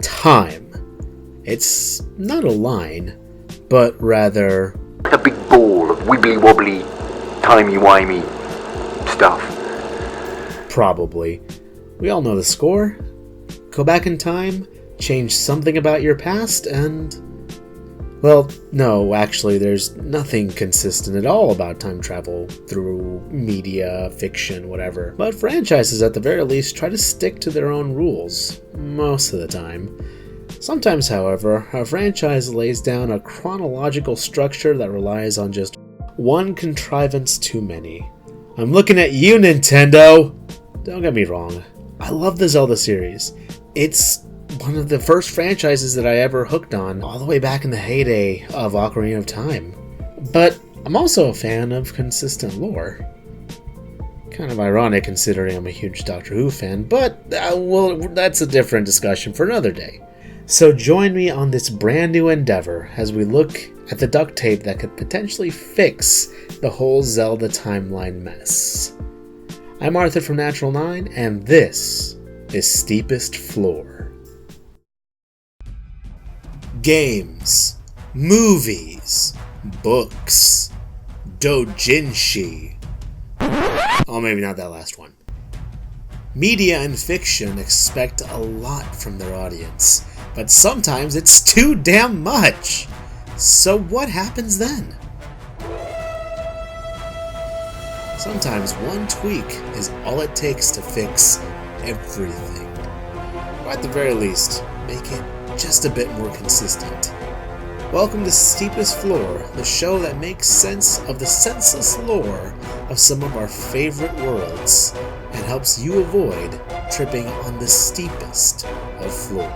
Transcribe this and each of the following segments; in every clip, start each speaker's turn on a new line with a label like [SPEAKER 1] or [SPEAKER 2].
[SPEAKER 1] time. It's not a line, but rather
[SPEAKER 2] a big ball of wibbly-wobbly, timey-wimey stuff.
[SPEAKER 1] Probably. We all know the score. Go back in time, change something about your past, and... well, no, actually, there's nothing consistent at all about time travel through media, fiction, whatever. But franchises, at the very least, try to stick to their own rules, most of the time. Sometimes, however, a franchise lays down a chronological structure that relies on just one contrivance too many. I'm looking at you, Nintendo! Don't get me wrong, I love the Zelda series. It's one of the first franchises that I ever hooked on, all the way back in the heyday of Ocarina of Time. But I'm also a fan of consistent lore. Kind of ironic considering I'm a huge Doctor Who fan, but well, that's a different discussion for another day. So join me on this brand new endeavor as we look at the duct tape that could potentially fix the whole Zelda timeline mess. I'm Arthur from Natural 9, and this is Steepest Floor. Games, movies, books, doujinshi. Oh, maybe not that last one. Media and fiction expect a lot from their audience, but sometimes it's too damn much. So what happens then? Sometimes one tweak is all it takes to fix everything. Or at the very least, make it just a bit more consistent. Welcome to Steepest Floor, the show that makes sense of the senseless lore of some of our favorite worlds and helps you avoid tripping on the steepest of floor.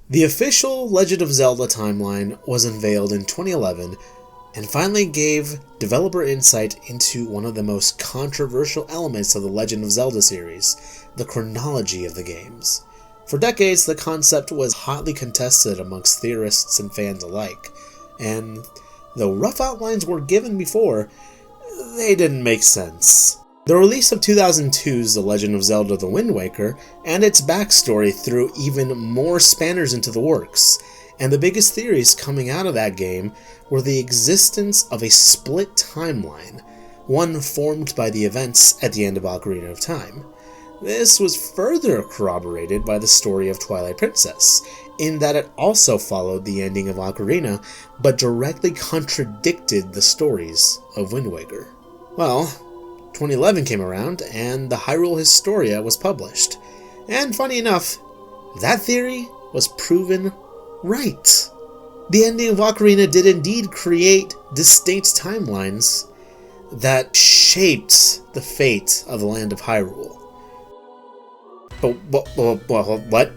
[SPEAKER 1] The official Legend of Zelda timeline was unveiled in 2011 and finally gave developer insight into one of the most controversial elements of the Legend of Zelda series, the chronology of the games. For decades, the concept was hotly contested amongst theorists and fans alike, and though rough outlines were given before, they didn't make sense. The release of 2002's The Legend of Zelda: The Wind Waker and its backstory threw even more spanners into the works, and the biggest theories coming out of that game were the existence of a split timeline, one formed by the events at the end of Ocarina of Time. This was further corroborated by the story of Twilight Princess, in that it also followed the ending of Ocarina, but directly contradicted the stories of Wind Waker. Well, 2011 came around, and the Hyrule Historia was published. And funny enough, that theory was proven right. The ending of Ocarina did indeed create distinct timelines that shaped the fate of the land of Hyrule. But what?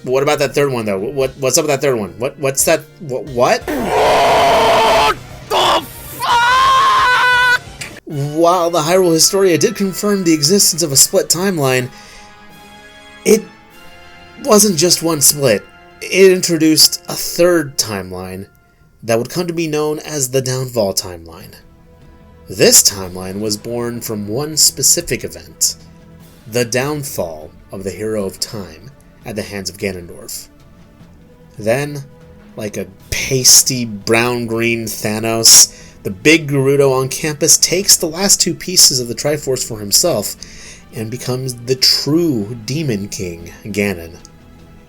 [SPEAKER 1] What about that third one, though? What's up with that third one? What's that? What? What the fuck? While the Hyrule Historia did confirm the existence of a split timeline, it wasn't just one split. It introduced a third timeline that would come to be known as the Downfall timeline. This timeline was born from one specific event, the downfall of the Hero of Time at the hands of Ganondorf. Then, like a pasty brown-green Thanos, the big Gerudo on campus takes the last two pieces of the Triforce for himself and becomes the true Demon King, Ganon.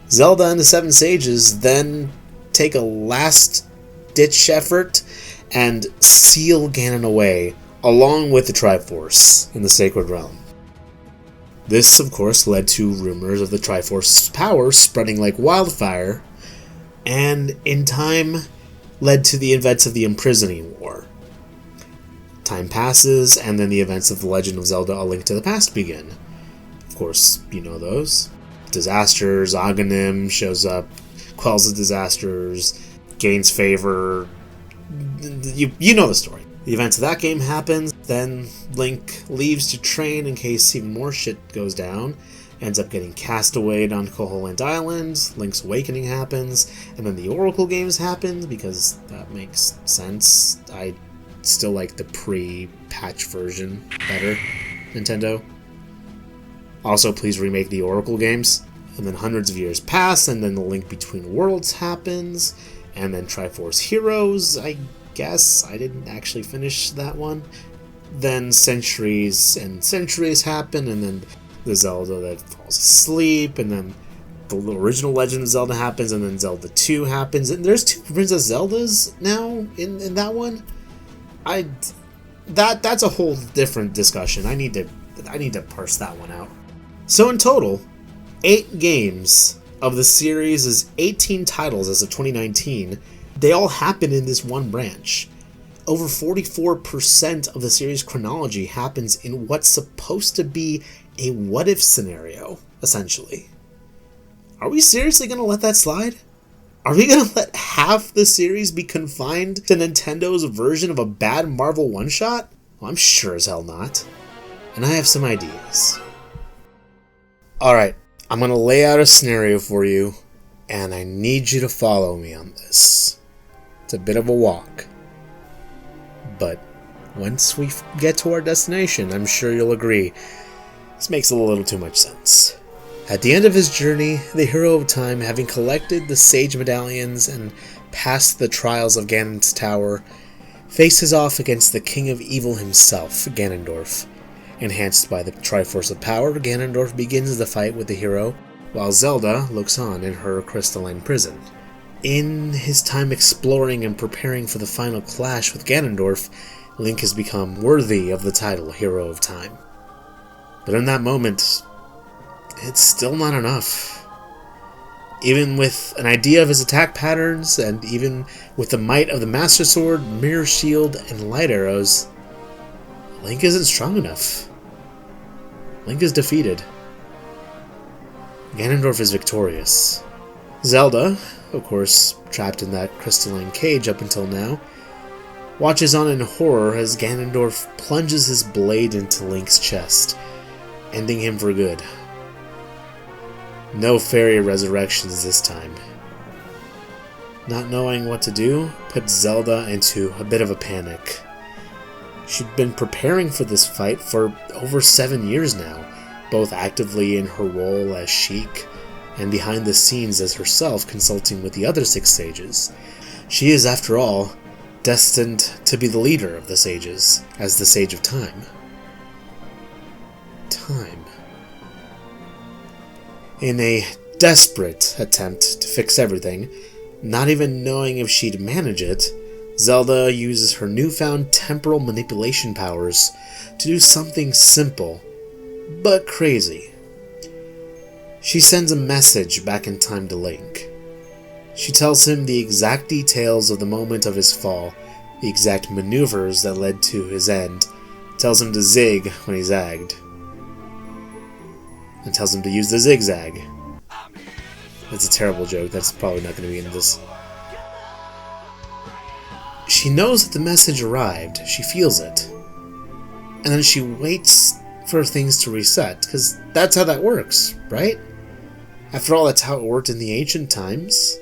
[SPEAKER 1] Zelda and the Seven Sages then take a last-ditch effort and seal Ganon away, along with the Triforce in the Sacred Realm. This, of course, led to rumors of the Triforce's power spreading like wildfire, and in time led to the events of the Imprisoning War. Time passes, and then the events of The Legend of Zelda: A Link to the Past begin. Of course, you know those. Disasters, Aghanim shows up, quells the disasters, gains favor. You know the story. The events of that game happens, then Link leaves to train in case even more shit goes down, ends up getting castawayed on Koholint Island, Link's Awakening happens, and then the Oracle games happen, because that makes sense. I still like the pre-patch version better, Nintendo. Also, please remake the Oracle games. And then hundreds of years pass, and then the Link Between Worlds happens, and then Triforce Heroes, I guess. I didn't actually finish that one. Then centuries and centuries happen, and then the Zelda that falls asleep, and then the original Legend of Zelda happens, and then Zelda 2 happens. And there's 2 Princess Zeldas now in that one. That's a whole different discussion. I need to parse that one out. So in total, 8 games of the series' 18 titles as of 2019, they all happen in this one branch. Over 44% of the series' chronology happens in what's supposed to be a what-if scenario, essentially. Are we seriously going to let that slide? Are we going to let half the series be confined to Nintendo's version of a bad Marvel one-shot? Well, I'm sure as hell not. And I have some ideas. Alright, I'm going to lay out a scenario for you, and I need you to follow me on this. It's a bit of a walk. But once we get to our destination, I'm sure you'll agree, this makes a little too much sense. At the end of his journey, the hero of time, having collected the sage medallions and passed the trials of Ganon's tower, faces off against the king of evil himself, Ganondorf. Enhanced by the Triforce of Power, Ganondorf begins the fight with the hero, while Zelda looks on in her crystalline prison. In his time exploring and preparing for the final clash with Ganondorf, Link has become worthy of the title Hero of Time. But in that moment, it's still not enough. Even with an idea of his attack patterns, and even with the might of the Master Sword, Mirror Shield, and Light Arrows, Link isn't strong enough. Link is defeated. Ganondorf is victorious. Zelda, of course, trapped in that crystalline cage up until now, watches on in horror as Ganondorf plunges his blade into Link's chest, ending him for good. No fairy resurrections this time. Not knowing what to do puts Zelda into a bit of a panic. She'd been preparing for this fight for over 7 years now, both actively in her role as Sheik and behind the scenes as herself consulting with the other 6 sages. She is, after all, destined to be the leader of the sages, as the Sage of Time. Time. In a desperate attempt to fix everything, not even knowing if she'd manage it, Zelda uses her newfound temporal manipulation powers to do something simple, but crazy. She sends a message back in time to Link. She tells him the exact details of the moment of his fall, the exact maneuvers that led to his end, tells him to zig when he zagged, and tells him to use the zigzag. That's a terrible joke, that's probably not going to be in this. She knows that the message arrived, she feels it, and then she waits for things to reset, because that's how that works, right? After all, that's how it worked in the ancient times,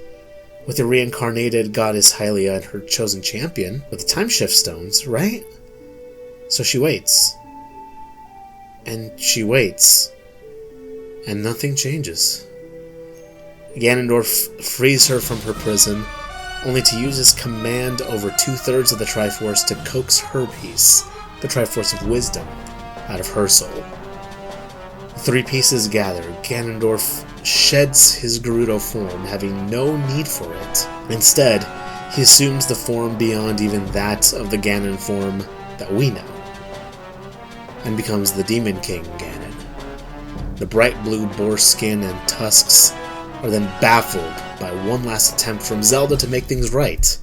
[SPEAKER 1] with the reincarnated goddess Hylia and her chosen champion, with the time shift stones, right? So she waits. And she waits. And nothing changes. Ganondorf frees her from her prison, only to use his command over 2/3 of the Triforce to coax her piece, the Triforce of Wisdom, out of her soul. The 3 pieces gather. Ganondorf sheds his Gerudo form, having no need for it. Instead, he assumes the form beyond even that of the Ganon form that we know, and becomes the Demon King Ganon. The bright blue boar skin and tusks are then baffled by one last attempt from Zelda to make things right.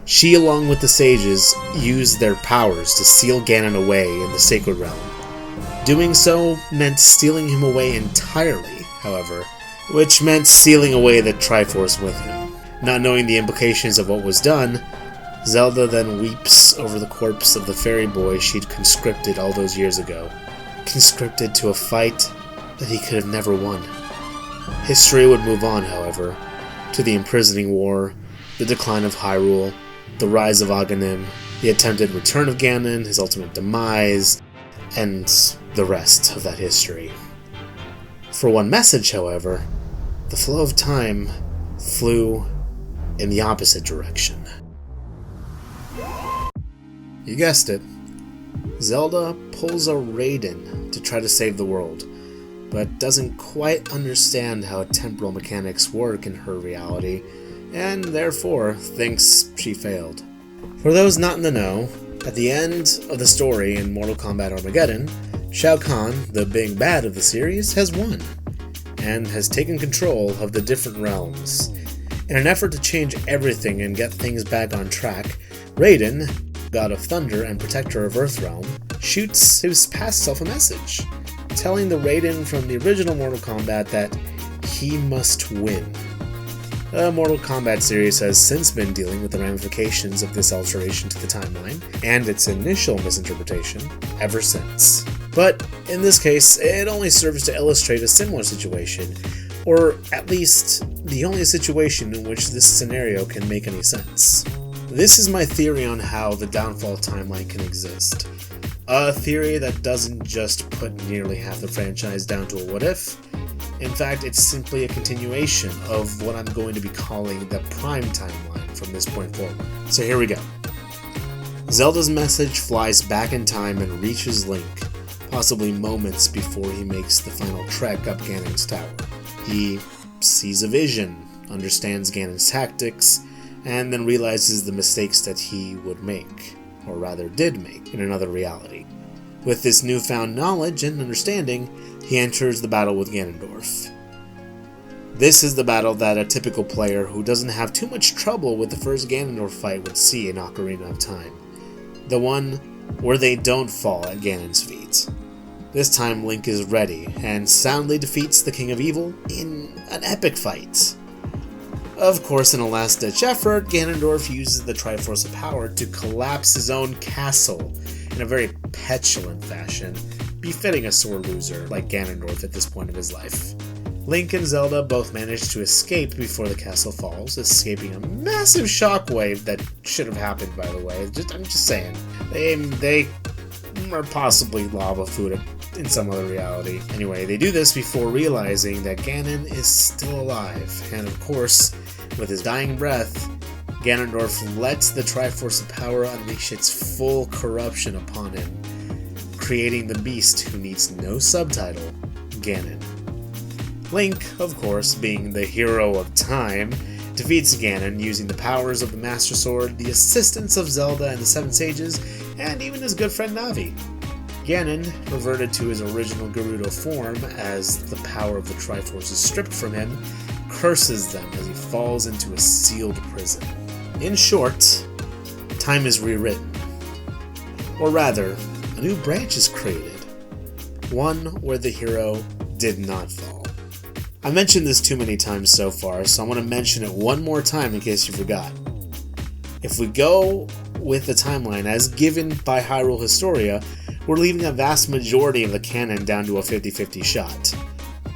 [SPEAKER 1] She, along with the sages, use their powers to seal Ganon away in the Sacred Realm. Doing so meant stealing him away entirely, however, which meant stealing away the Triforce with him. Not knowing the implications of what was done, Zelda then weeps over the corpse of the fairy boy she'd conscripted all those years ago. Conscripted to a fight that he could have never won. History would move on, however, to the imprisoning war, the decline of Hyrule, the rise of Aghanim, the attempted return of Ganon, his ultimate demise, and the rest of that history. For one message, however, the flow of time flew in the opposite direction. You guessed it. Zelda pulls a Raiden to try to save the world, but doesn't quite understand how temporal mechanics work in her reality, and therefore thinks she failed. For those not in the know, at the end of the story in Mortal Kombat Armageddon, Shao Kahn, the big bad of the series, has won, and has taken control of the different realms. In an effort to change everything and get things back on track, Raiden, God of Thunder and Protector of Earthrealm, shoots his past self a message, telling the Raiden from the original Mortal Kombat that he must win. The Mortal Kombat series has since been dealing with the ramifications of this alteration to the timeline, and its initial misinterpretation, ever since. But in this case, it only serves to illustrate a similar situation, or at least the only situation in which this scenario can make any sense. This is my theory on how the downfall timeline can exist. A theory that doesn't just put nearly half the franchise down to a what if. In fact, it's simply a continuation of what I'm going to be calling the prime timeline from this point forward. So here we go. Zelda's message flies back in time and reaches Link, possibly moments before he makes the final trek up Ganon's tower. He sees a vision, understands Ganon's tactics, and then realizes the mistakes that he would make, or rather did make, in another reality. With this newfound knowledge and understanding, he enters the battle with Ganondorf. This is the battle that a typical player who doesn't have too much trouble with the first Ganondorf fight would see in Ocarina of Time. The one where they don't fall at Ganon's feet. This time Link is ready, and soundly defeats the King of Evil in an epic fight. Of course, in a last-ditch effort, Ganondorf uses the Triforce of Power to collapse his own castle in a very petulant fashion, befitting a sore loser like Ganondorf at this point of his life. Link and Zelda both manage to escape before the castle falls, escaping a massive shockwave that should have happened, by the way. I'm just saying. They are possibly lava food in some other reality. Anyway, they do this before realizing that Ganon is still alive, and of course, with his dying breath, Ganondorf lets the Triforce of Power unleash its full corruption upon him, creating the beast who needs no subtitle, Ganon. Link, of course, being the hero of time, defeats Ganon using the powers of the Master Sword, the assistance of Zelda and the Seven Sages, and even his good friend Navi. Ganon, reverted to his original Gerudo form as the power of the Triforce is stripped from him, curses them as he falls into a sealed prison. In short, time is rewritten. Or rather, a new branch is created. One where the hero did not fall. I mentioned this too many times so far, so I want to mention it one more time in case you forgot. If we go with the timeline as given by Hyrule Historia, we're leaving a vast majority of the canon down to a 50-50 shot.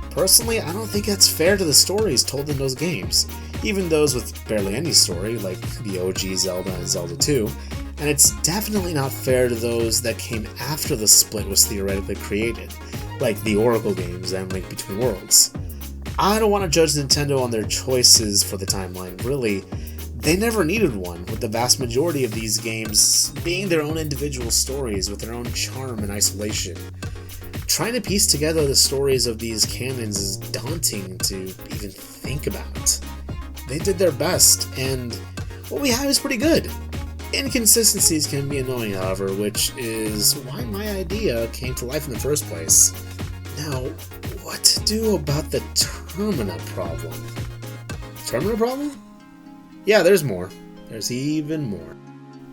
[SPEAKER 1] Personally, I don't think that's fair to the stories told in those games, even those with barely any story, like the OG Zelda and Zelda 2, and it's definitely not fair to those that came after the split was theoretically created, like the Oracle games and Link Between Worlds. I don't want to judge Nintendo on their choices for the timeline, really. They never needed one, with the vast majority of these games being their own individual stories with their own charm and isolation. Trying to piece together the stories of these canons is daunting to even think about. They did their best, and what we have is pretty good. Inconsistencies can be annoying, however, which is why my idea came to life in the first place. Now, what to do about the Termina problem? Termina problem? Yeah, there's more. There's even more.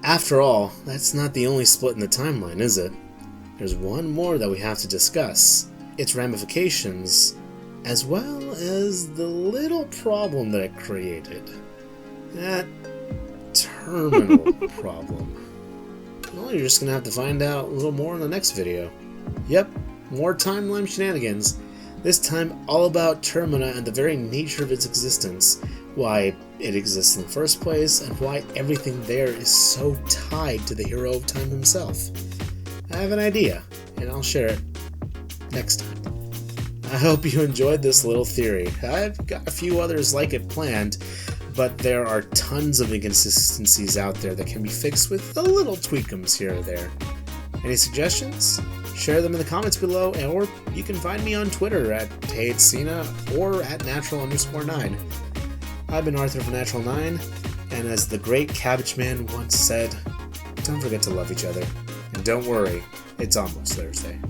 [SPEAKER 1] After all, that's not the only split in the timeline, is it? There's one more that we have to discuss. Its ramifications, as well as the little problem that it created. That terminal problem. Well, you're just gonna have to find out a little more in the next video. Yep, more timeline shenanigans. This time all about Termina and the very nature of its existence, why it exists in the first place, and why everything there is so tied to the hero of time himself. I have an idea, and I'll share it next time. I hope you enjoyed this little theory. I've got a few others like it planned, but there are tons of inconsistencies out there that can be fixed with a little tweakums here or there. Any suggestions? Share them in the comments below, or you can find me on Twitter at HeyIt'sCena or at Natural_9. I've been Arthur from Natural9, and as the great Cabbage Man once said, don't forget to love each other, and don't worry, it's almost Thursday.